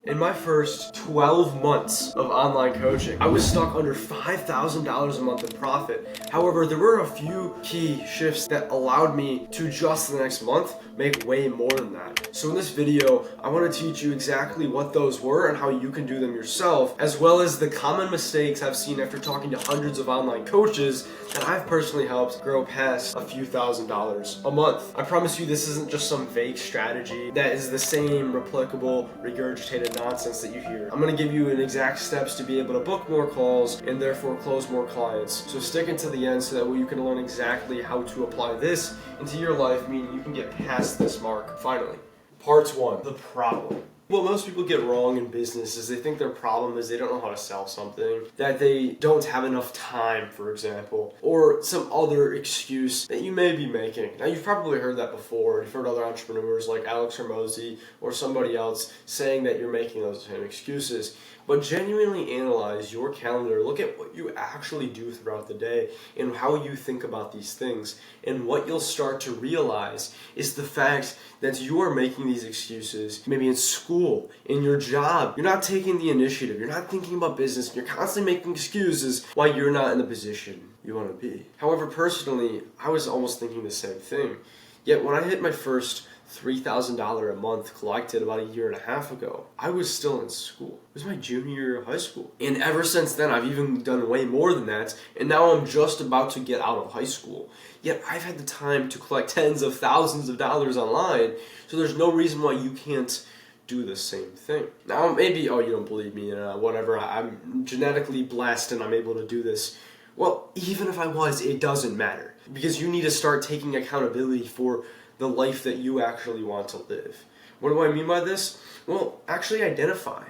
In my first 12 months of online coaching, I was stuck under $5,000 a month in profit. However, there were a few key shifts that allowed me to just the next month make way more than that. So in this video, I want to teach you exactly what those were and how you can do them yourself, as well as the common mistakes I've seen after talking to hundreds of online coaches that I've personally helped grow past a few $1,000s a month. I promise you this isn't just some vague strategy that is the same replicable, regurgitated nonsense that you hear. I'm going to give you an exact steps to be able to book more calls and therefore close more clients. So stick it to the end so that way you can learn exactly how to apply this into your life, meaning you can get past this mark finally. Part 1, the problem. What most people get wrong in business is they think their problem is they don't know how to sell something, that they don't have enough time, for example, or some other excuse that you may be making. Now, you've probably heard that before. You've heard other entrepreneurs like Alex Hormozi or somebody else saying that you're making those same excuses. But genuinely analyze your calendar, look at what you actually do throughout the day and how you think about these things. And what you'll start to realize is the fact that you are making these excuses, maybe in school, in your job. You're not taking the initiative, you're not thinking about business, you're constantly making excuses why you're not in the position you want to be. However, personally, I was almost thinking the same thing. Yet when I hit my first $3,000 a month collected about a year and a half ago, I was still in school. It was my junior year of high school. And ever since then, I've even done way more than that. And now I'm just about to get out of high school. Yet I've had the time to collect tens of thousands of dollars online. So there's no reason why you can't do the same thing. Now maybe, oh, you don't believe me, whatever, I'm genetically blessed and I'm able to do this. Well, even if I was, it doesn't matter. Because you need to start taking accountability for the life that you actually want to live. What do I mean by this? Well, actually identify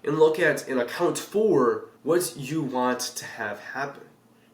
and look at and account for what you want to have happen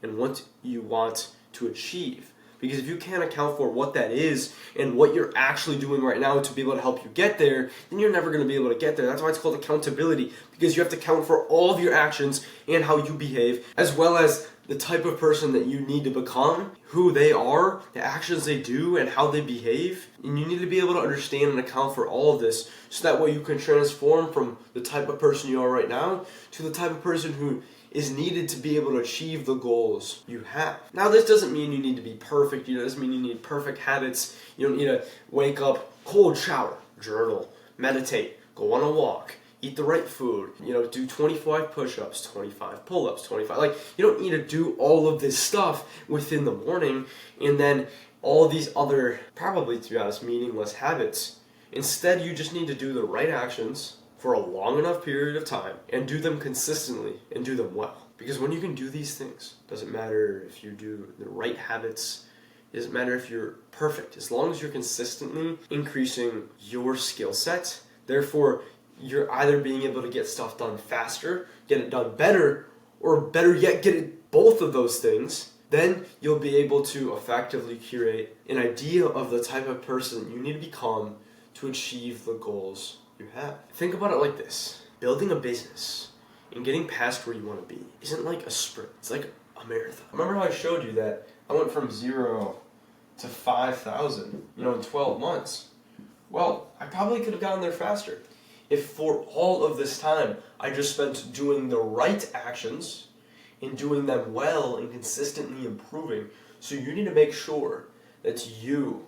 and what you want to achieve. Because if you can't account for what that is and what you're actually doing right now to be able to help you get there, then you're never going to be able to get there. That's why it's called accountability, because you have to account for all of your actions and how you behave, as well as the type of person that you need to become, who they are, the actions they do, and how they behave. And you need to be able to understand and account for all of this so that way you can transform from the type of person you are right now to the type of person who is needed to be able to achieve the goals you have. Now, this doesn't mean you need to be perfect. It doesn't mean you need perfect habits. You don't need to wake up, cold shower, journal, meditate, go on a walk, eat the right food, do 25 push-ups, 25 pull-ups, 25. You don't need to do all of this stuff within the morning and then all these other, probably to be honest, meaningless habits. Instead, you just need to do the right actions for a long enough period of time and do them consistently and do them well. Because when you can do these things, doesn't matter if you do the right habits, it doesn't matter if you're perfect, as long as you're consistently increasing your skill set, therefore you're either being able to get stuff done faster, get it done better, or better yet, get it both of those things, then you'll be able to effectively curate an idea of the type of person you need to become to achieve the goals you have. Think about it like this. Building a business and getting past where you want to be isn't like a sprint. It's like a marathon. Remember how I showed you that I went from 0 to 5,000, in 12 months? Well, I probably could have gotten there faster if for all of this time I just spent doing the right actions and doing them well and consistently improving. So you need to make sure that you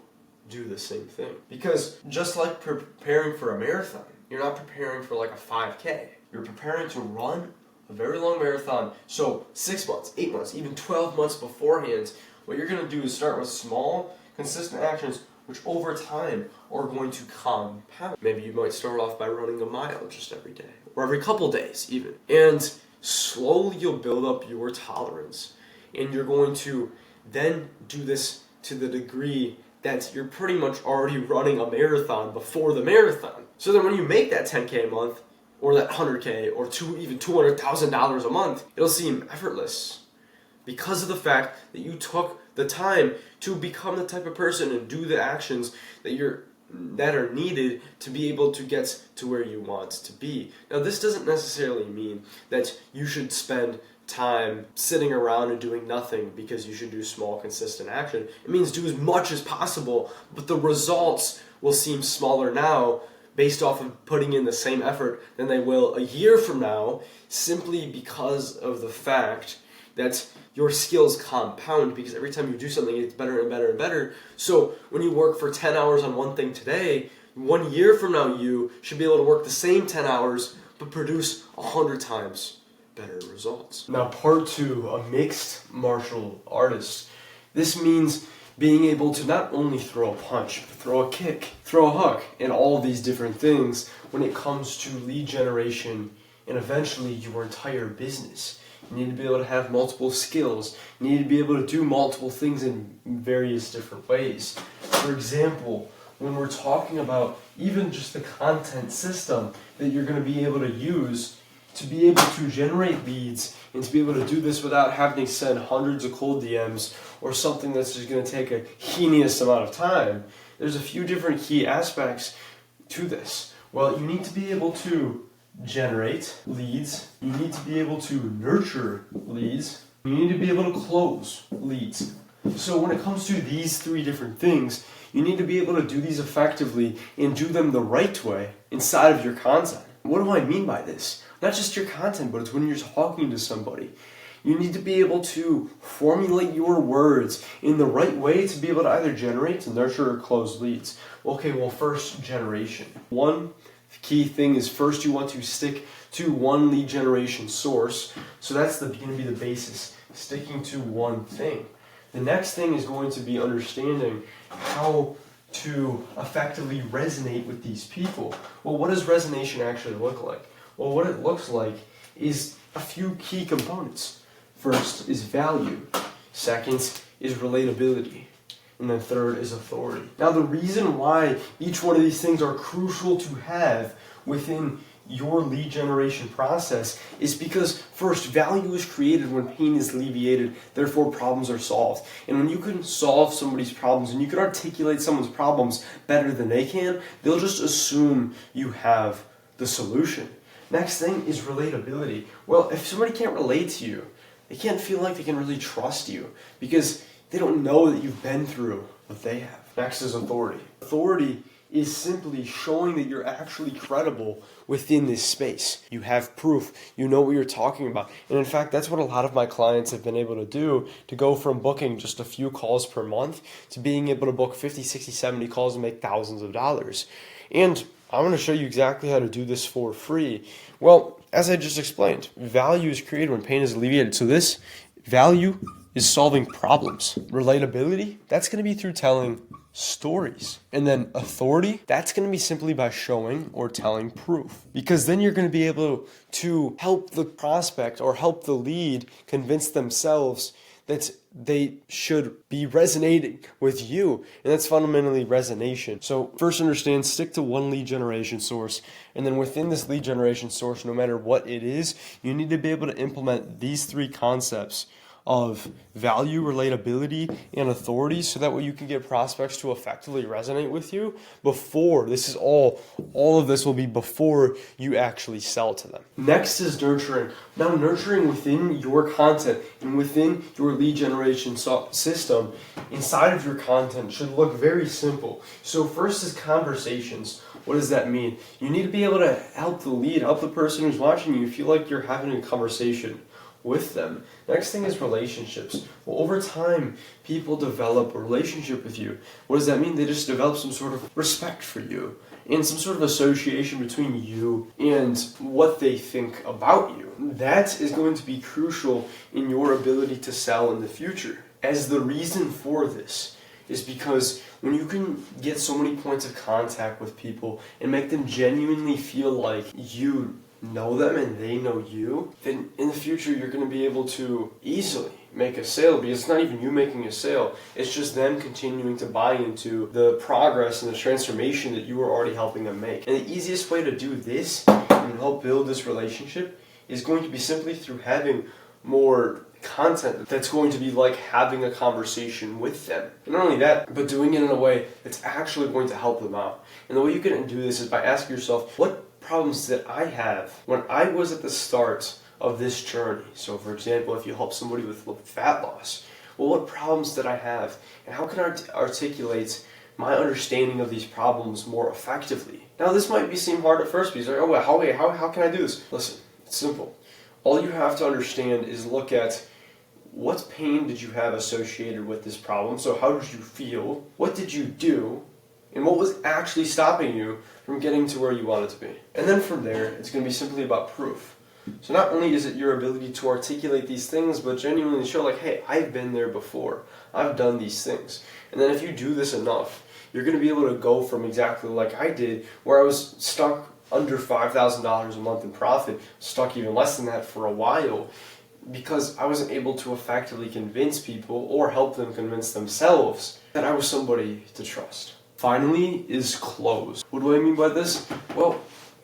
do the same thing. Because just like preparing for a marathon, you're not preparing for like a 5K. You're preparing to run a very long marathon. So 6 months, 8 months, even 12 months beforehand, what you're going to do is start with small, consistent actions which over time are going to compound. Maybe you might start off by running a mile just every day, or every couple days even. And slowly you'll build up your tolerance. And you're going to then do this to the degree that you're pretty much already running a marathon before the marathon. So that when you make that 10K a month, or that 100K, or even $200,000 a month, it'll seem effortless. Because of the fact that you took the time to become the type of person and do the actions that are needed to be able to get to where you want to be. Now, this doesn't necessarily mean that you should spend time sitting around and doing nothing because you should do small, consistent action. It means do as much as possible, but the results will seem smaller now based off of putting in the same effort than they will a year from now, simply because of the fact that your skills compound, because every time you do something, it's better and better and better. So when you work for 10 hours on one thing today, 1 year from now you should be able to work the same 10 hours but produce 100 times better results. Now, part 2, a mixed martial artist. This means being able to not only throw a punch, but throw a kick, throw a hook, and all of these different things when it comes to lead generation and eventually your entire business. You need to be able to have multiple skills. You need to be able to do multiple things in various different ways. For example, when we're talking about even just the content system that you're going to be able to use to be able to generate leads and to be able to do this without having to send hundreds of cold DMs or something that's just going to take a heinous amount of time, there's a few different key aspects to this. Well, you need to be able to generate leads, you need to be able to nurture leads, you need to be able to close leads. So when it comes to these 3 different things, you need to be able to do these effectively and do them the right way inside of your content. What do I mean by this? Not just your content, but it's when you're talking to somebody. You need to be able to formulate your words in the right way to be able to either generate, nurture, or close leads. Okay, well, first, generation. One key thing is first you want to stick to one lead generation source. So that's going to be the basis, sticking to one thing. The next thing is going to be understanding how to effectively resonate with these people. Well, what does resonation actually look like? Well, what it looks like is a few key components. First is value. Second is relatability. And then third is authority. Now, the reason why each one of these things are crucial to have within your lead generation process is because first, value is created when pain is alleviated, therefore problems are solved. And when you can solve somebody's problems and you can articulate someone's problems better than they can, they'll just assume you have the solution. Next thing is relatability. Well, if somebody can't relate to you, they can't feel like they can really trust you because they don't know that you've been through what they have. Next is authority. Authority is simply showing that you're actually credible within this space. You have proof. You know what you're talking about. And in fact, that's what a lot of my clients have been able to do, to go from booking just a few calls per month to being able to book 50, 60, 70 calls and make thousands of dollars. And I'm going to show you exactly how to do this for free. Well, as I just explained, value is created when pain is alleviated. So this value is solving problems. Relatability, that's going to be through telling stories. And then authority, that's going to be simply by showing or telling proof. Because then you're going to be able to help the prospect or help the lead convince themselves that they should be resonating with you. And that's fundamentally resonation. So first understand, stick to one lead generation source. And then within this lead generation source, no matter what it is, you need to be able to implement these 3 concepts of value, relatability, and authority, so that way you can get prospects to effectively resonate with you before, this is all of this will be before you actually sell to them. Next is nurturing. Now, nurturing within your content and within your lead generation system inside of your content should look very simple. So first is conversations. What does that mean? You need to be able to help the lead, help the person who's watching you feel like you're having a conversation with them. Next thing is relationships. Well, over time, people develop a relationship with you. What does that mean? They just develop some sort of respect for you and some sort of association between you and what they think about you. That is going to be crucial in your ability to sell in the future. As the reason for this is because when you can get so many points of contact with people and make them genuinely feel like you know them and they know you, then in the future you're going to be able to easily make a sale, because it's not even you making a sale, it's just them continuing to buy into the progress and the transformation that you are already helping them make. And the easiest way to do this and help build this relationship is going to be simply through having more content that's going to be like having a conversation with them. And not only that, but doing it in a way that's actually going to help them out. And the way you can do this is by asking yourself, what problems that I have when I was at the start of this journey? So for example, if you help somebody with fat loss, well, what problems did I have? And how can I articulate my understanding of these problems more effectively. Now, this might seem hard at first because you're like, oh, wait, how can I do this? Listen, it's simple. All you have to understand is look at what pain did you have associated with this problem? So how did you feel? What did you do? And what was actually stopping you from getting to where you wanted to be? And then from there, it's going to be simply about proof. So not only is it your ability to articulate these things, but genuinely show like, hey, I've been there before. I've done these things. And then if you do this enough, you're going to be able to go from exactly like I did, where I was stuck under $5,000 a month in profit, stuck even less than that for a while, because I wasn't able to effectively convince people or help them convince themselves that I was somebody to trust. Finally is close. What do I mean by this? Well,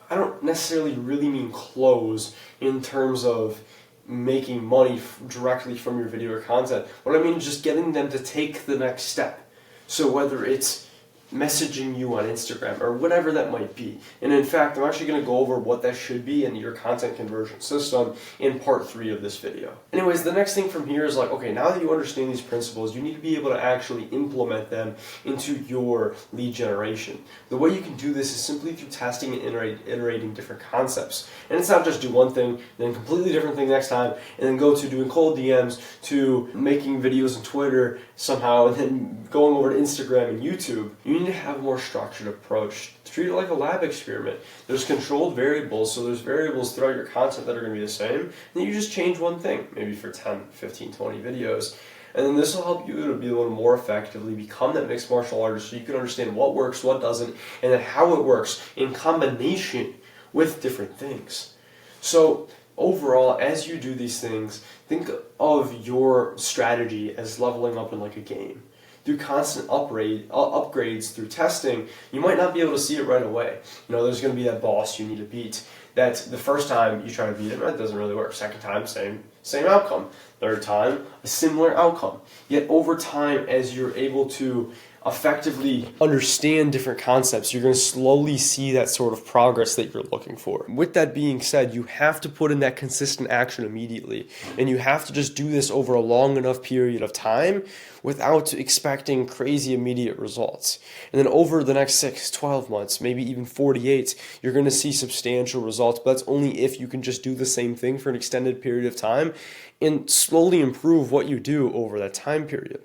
I don't necessarily really mean close in terms of making money directly from your video or content. What I mean is just getting them to take the next step. So whether it's messaging you on Instagram or whatever that might be. And in fact, I'm actually going to go over what that should be in your content conversion system in part 3 of this video. Anyways, the next thing from here is like, okay, now that you understand these principles, you need to be able to actually implement them into your lead generation. The way you can do this is simply through testing and iterating different concepts. And it's not just do one thing, then completely different thing next time, and then go to doing cold DMs, to making videos on Twitter somehow, and then going over to Instagram and YouTube. You need to have a more structured approach. Treat it like a lab experiment. There's controlled variables, so there's variables throughout your content that are going to be the same, and then you just change one thing, maybe for 10, 15, 20 videos. And then this will help you to be able to more effectively become that mixed martial artist so you can understand what works, what doesn't, and then how it works in combination with different things. So overall, as you do these things, think of your strategy as leveling up in like a game. Through constant upgrades, through testing, you might not be able to see it right away. You know, there's going to be that boss you need to beat. That the first time you try to beat him, that doesn't really work. Second time, same outcome. Third time, a similar outcome. Yet over time, as you're able to effectively understand different concepts, you're going to slowly see that sort of progress that you're looking for. With that being said, you have to put in that consistent action immediately, and you have to just do this over a long enough period of time without expecting crazy immediate results. And then over the next 6, 12 months, maybe even 48, you're going to see substantial results, but that's only if you can just do the same thing for an extended period of time and slowly improve what you do over that time period.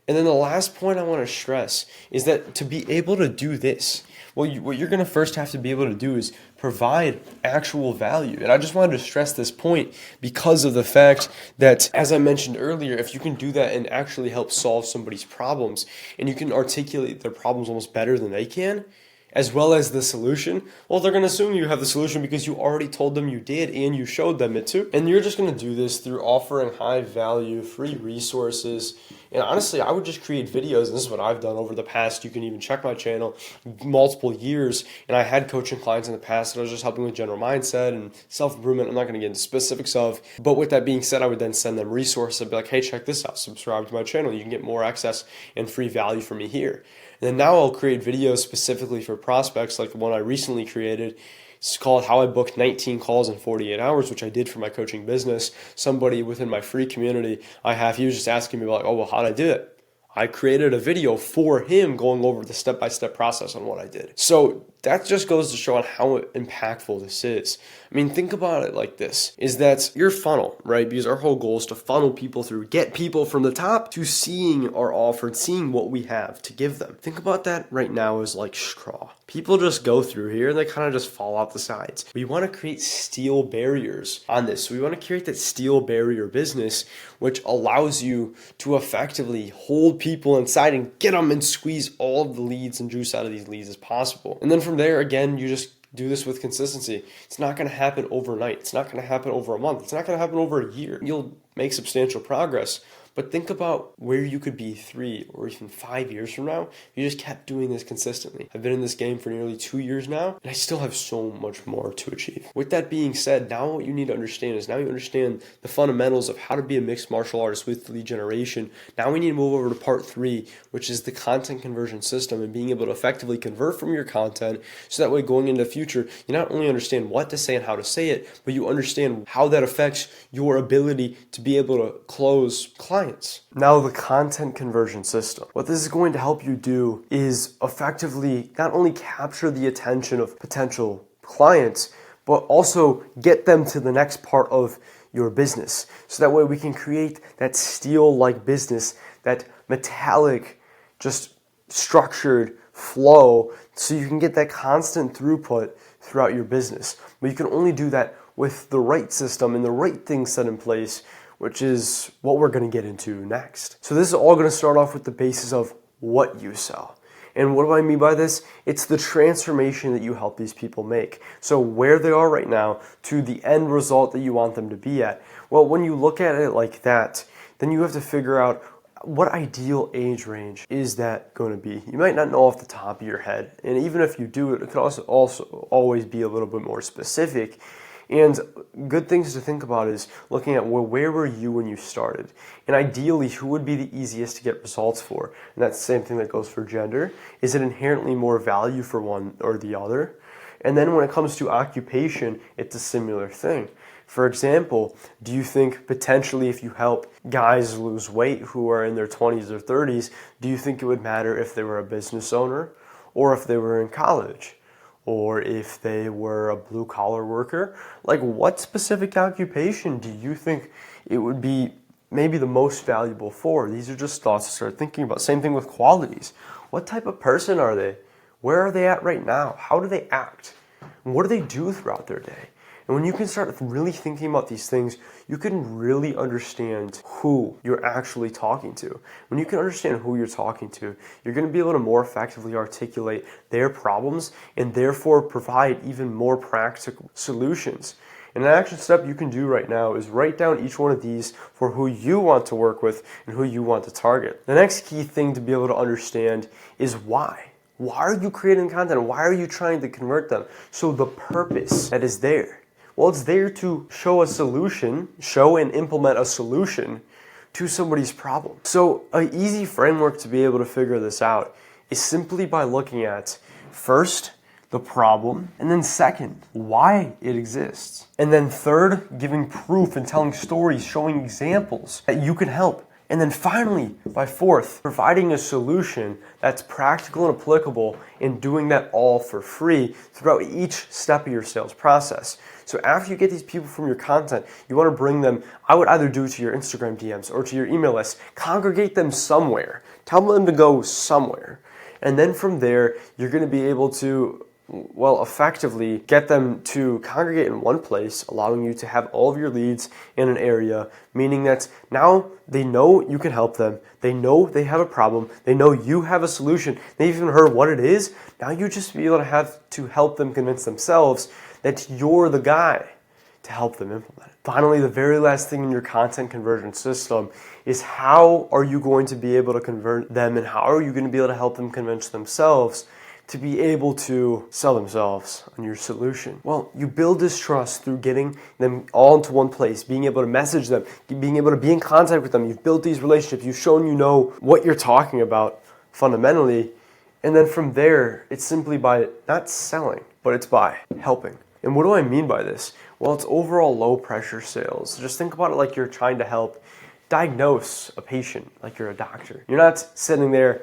And then the last point I want to stress is that to be able to do this, what you're going to first have to be able to do is provide actual value. And I just wanted to stress this point because of the fact that, as I mentioned earlier, if you can do that and actually help solve somebody's problems, and you can articulate their problems almost better than they can, as well as the solution, well, they're going to assume you have the solution because you already told them you did and you showed them it too. And you're just going to do this through offering high value, free resources. And honestly, I would just create videos, and this is what I've done over the past, you can even check my channel, multiple years. And I had coaching clients in the past that I was just helping with general mindset and self-improvement. I'm not going to get into specifics of, but with that being said, I would then send them resources and be like, hey, check this out, subscribe to my channel. You can get more access and free value from me here. And then now I'll create videos specifically for prospects, like the one I recently created. It's called How I Booked 19 Calls in 48 Hours, which I did for my coaching business. Somebody within my free community he was just asking me like, oh, well, how'd I do it? I created a video for him going over the step-by-step process on what I did. So that just goes to show on how impactful this is. I mean, think about it like this, is that your funnel, right? Because our whole goal is to funnel people through, get people from the top to seeing our offer, seeing what we have to give them. Think about that right now as like straw. People just go through here and they kind of just fall out the sides. We want to create steel barriers on this. So we want to create that steel barrier business, which allows you to effectively hold people inside and get them and squeeze all of the leads and juice out of these leads as possible. And then from there, again, you just do this with consistency. It's not going to happen overnight. It's not going to happen over a month. It's not going to happen over a year. You'll make substantial progress. But think about where you could be 3 or even 5 years from now. You just kept doing this consistently. I've been in this game for nearly 2 years now, and I still have so much more to achieve. With that being said, now what you need to understand is now you understand the fundamentals of how to be a mixed martial artist with lead generation. Now we need to move over to part 3, which is the content conversion system and being able to effectively convert from your content so that way going into the future, you not only understand what to say and how to say it, but you understand how that affects your ability to be able to close clients. clients. Now, the content conversion system. What this is going to help you do is effectively not only capture the attention of potential clients, but also get them to the next part of your business. So that way we can create that steel-like business, that metallic, just structured flow, so you can get that constant throughput throughout your business. But you can only do that with the right system and the right things set in place, which is what we're going to get into next. So this is all going to start off with the basis of what you sell. And what do I mean by this? It's the transformation that you help these people make. So where they are right now to the end result that you want them to be at. Well, when you look at it like that, then you have to figure out what ideal age range is that going to be. You might not know off the top of your head. And even if you do, it could also always be a little bit more specific. And good things to think about is looking at, well, where were you when you started? And ideally, who would be the easiest to get results for? And that's the same thing that goes for gender. Is it inherently more value for one or the other? And then when it comes to occupation, it's a similar thing. For example, do you think potentially if you help guys lose weight who are in their 20s or 30s, do you think it would matter if they were a business owner or if they were in college? Or if they were a blue-collar worker? Like, what specific occupation do you think it would be maybe the most valuable for? These are just thoughts to start thinking about. Same thing with qualities. What type of person are they? Where are they at right now? How do they act? And what do they do throughout their day? And when you can start really thinking about these things, you can really understand who you're actually talking to. When you can understand who you're talking to, you're going to be able to more effectively articulate their problems and therefore provide even more practical solutions. And an action step you can do right now is write down each one of these for who you want to work with and who you want to target. The next key thing to be able to understand is why. Why are you creating content? Why are you trying to convert them? So the purpose that is there. Well, it's there to show and implement a solution to somebody's problem. So an easy framework to be able to figure this out is simply by looking at, first, the problem, and then second, why it exists. And then third, giving proof and telling stories, showing examples that you can help. And then finally, by fourth, providing a solution that's practical and applicable and doing that all for free throughout each step of your sales process. So after you get these people from your content, you want to bring them, I would either do it to your Instagram DMs or to your email list, congregate them somewhere, tell them to go somewhere. And then from there, you're going to be able to effectively get them to congregate in one place, allowing you to have all of your leads in an area, meaning that now they know you can help them, they know they have a problem, they know you have a solution, they even heard what it is. Now you just be able to have to help them convince themselves that you're the guy to help them implement it. Finally, the very last thing in your content conversion system is how are you going to be able to convert them and how are you going to be able to help them convince themselves to be able to sell themselves on your solution? Well, you build this trust through getting them all into one place, being able to message them, being able to be in contact with them. You've built these relationships. You've shown you know what you're talking about fundamentally. And then from there, it's simply by not selling, but it's by helping. And what do I mean by this? Well, it's overall low pressure sales. Just think about it like you're trying to help diagnose a patient, like you're a doctor. You're not sitting there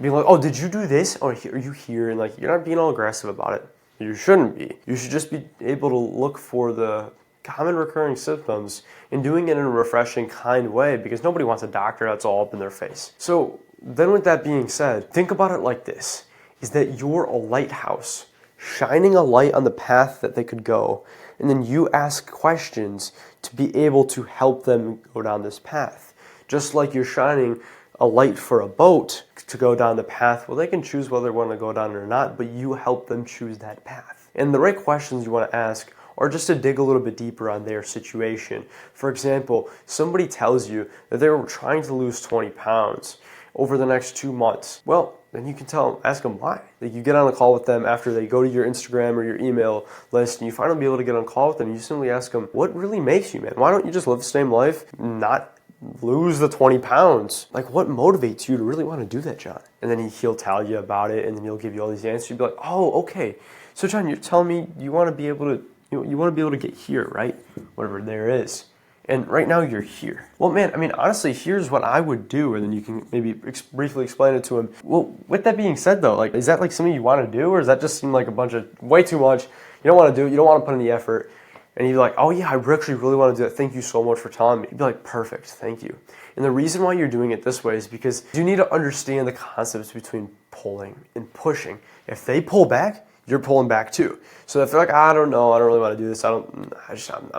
being like, oh, did you do this? Or are you here? And like, you're not being all aggressive about it. You shouldn't be. You should just be able to look for the common recurring symptoms and doing it in a refreshing, kind way, because nobody wants a doctor that's all up in their face. So then with that being said, think about it like this, is that you're a lighthouse, shining a light on the path that they could go, and then you ask questions to be able to help them go down this path. Just like you're shining a light for a boat to go down the path, well, they can choose whether they want to go down it or not, but you help them choose that path. And the right questions you want to ask are just to dig a little bit deeper on their situation. For example, somebody tells you that they're trying to lose 20 pounds over the next 2 months. Well, then you can ask them why. Like, you get on a call with them after they go to your Instagram or your email list, and you finally be able to get on a call with them. You simply ask them, what really makes you, man? Why don't you just live the same life, not lose the 20 pounds? Like, what motivates you to really want to do that, John? And then he'll tell you about it, and then he'll give you all these answers. You'll be like, oh, okay. So, John, you're telling me you want to be able to, you want to be able to get here, right? Whatever there is. And right now you're here. Well, man, I mean, honestly, here's what I would do, and then you can maybe briefly explain it to him. Well, with that being said, though, like, is that like something you want to do, or does that just seem like a bunch of way too much? You don't want to do it. You don't want to put in the effort. And you're like, oh yeah, I actually really want to do that. Thank you so much for telling me. You'd be like, perfect, thank you. And the reason why you're doing it this way is because you need to understand the concepts between pulling and pushing. If they pull back, you're pulling back too. So if they're like, I don't know, I don't really want to do this, I'm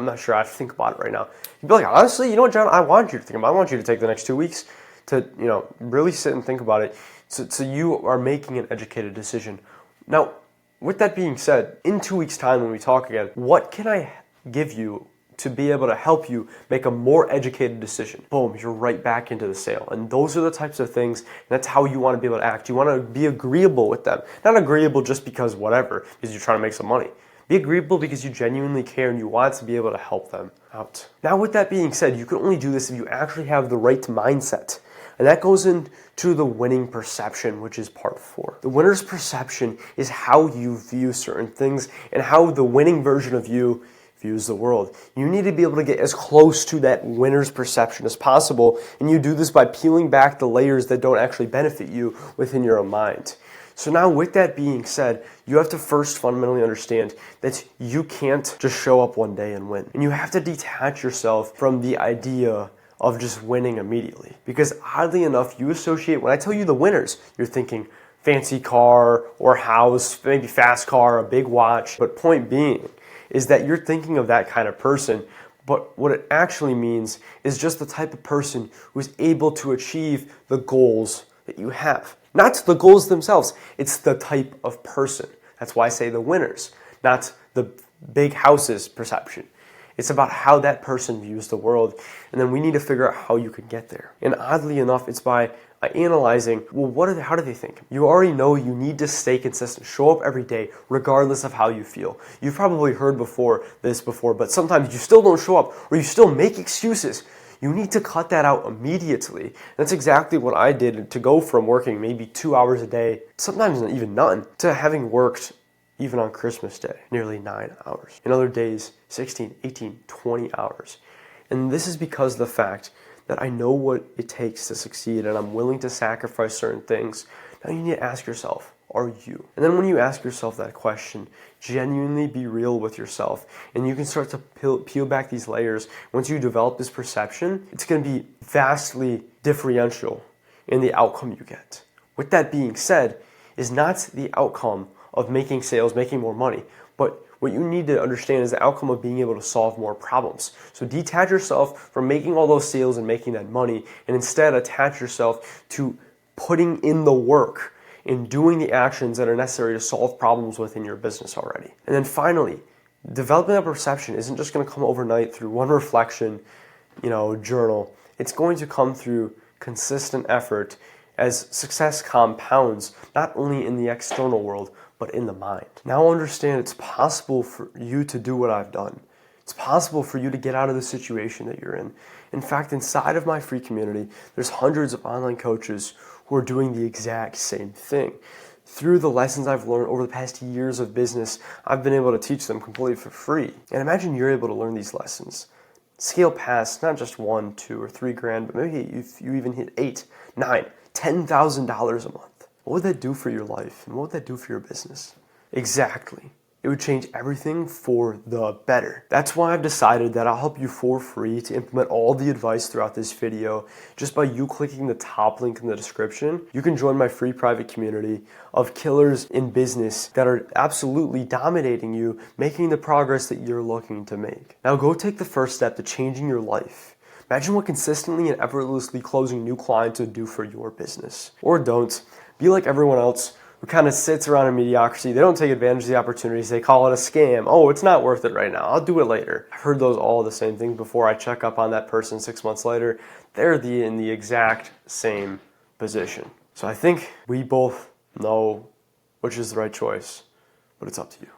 not sure, I have to think about it right now. You'd be like, honestly, you know what, John, I want you to think about it. I want you to take the next 2 weeks to, really sit and think about it. So you are making an educated decision. Now, with that being said, in 2 weeks' time when we talk again, what can I give you to be able to help you make a more educated decision? Boom, you're right back into the sale. And those are the types of things, and that's how you want to be able to act. You want to be agreeable with them. Not agreeable just because whatever, because you're trying to make some money. Be agreeable because you genuinely care and you want to be able to help them out. Now, with that being said, you can only do this if you actually have the right mindset. And that goes into the winning perception, which is part 4. The winner's perception is how you view certain things and how the winning version of you views the world. You need to be able to get as close to that winner's perception as possible, and you do this by peeling back the layers that don't actually benefit you within your own mind. So now, with that being said, you have to first fundamentally understand that you can't just show up one day and win. And you have to detach yourself from the idea of just winning immediately. Because oddly enough, you associate, when I tell you the winners, you're thinking fancy car or house, maybe fast car, a big watch. But point being is that you're thinking of that kind of person, but what it actually means is just the type of person who is able to achieve the goals that you have. Not the goals themselves, it's the type of person. That's why I say the winners, not the big houses perception. It's about how that person views the world, and then we need to figure out how you can get there. And oddly enough, it's by analyzing, well, how do they think? You already know you need to stay consistent. Show up every day, regardless of how you feel. You've probably heard this before, but sometimes you still don't show up, or you still make excuses. You need to cut that out immediately. That's exactly what I did to go from working maybe 2 hours a day, sometimes even none, to having worked even on Christmas Day, nearly 9 hours. In other days, 16, 18, 20 hours. And this is because of the fact that I know what it takes to succeed and I'm willing to sacrifice certain things. Now you need to ask yourself, are you? And then when you ask yourself that question, genuinely be real with yourself, and you can start to peel back these layers. Once you develop this perception, it's going to be vastly differential in the outcome you get. With that being said, is not the outcome of making sales, making more money, but what you need to understand is the outcome of being able to solve more problems. So detach yourself from making all those sales and making that money, and instead attach yourself to putting in the work and doing the actions that are necessary to solve problems within your business already. And then finally, developing that perception isn't just going to come overnight through one reflection, journal. It's going to come through consistent effort as success compounds, not only in the external world, but in the mind. Now understand it's possible for you to do what I've done. It's possible for you to get out of the situation that you're in. In fact, inside of my free community, there's hundreds of online coaches who are doing the exact same thing. Through the lessons I've learned over the past years of business, I've been able to teach them completely for free. And imagine you're able to learn these lessons. Scale past not just $1, $2, or $3,000, but maybe if you even hit $8, $9, $10,000 a month. What would that do for your life? And what would that do for your business? Exactly. It would change everything for the better. That's why I've decided that I'll help you for free to implement all the advice throughout this video. Just by you clicking the top link in the description, you can join my free private community of killers in business that are absolutely dominating you, making the progress that you're looking to make. Now go take the first step to changing your life. Imagine what consistently and effortlessly closing new clients would do for your business. Or don't. Be like everyone else who kind of sits around in mediocrity. They don't take advantage of the opportunities. They call it a scam. Oh, it's not worth it right now. I'll do it later. I've heard those all the same things before. I check up on that person 6 months later. They're in the exact same position. So I think we both know which is the right choice, but it's up to you.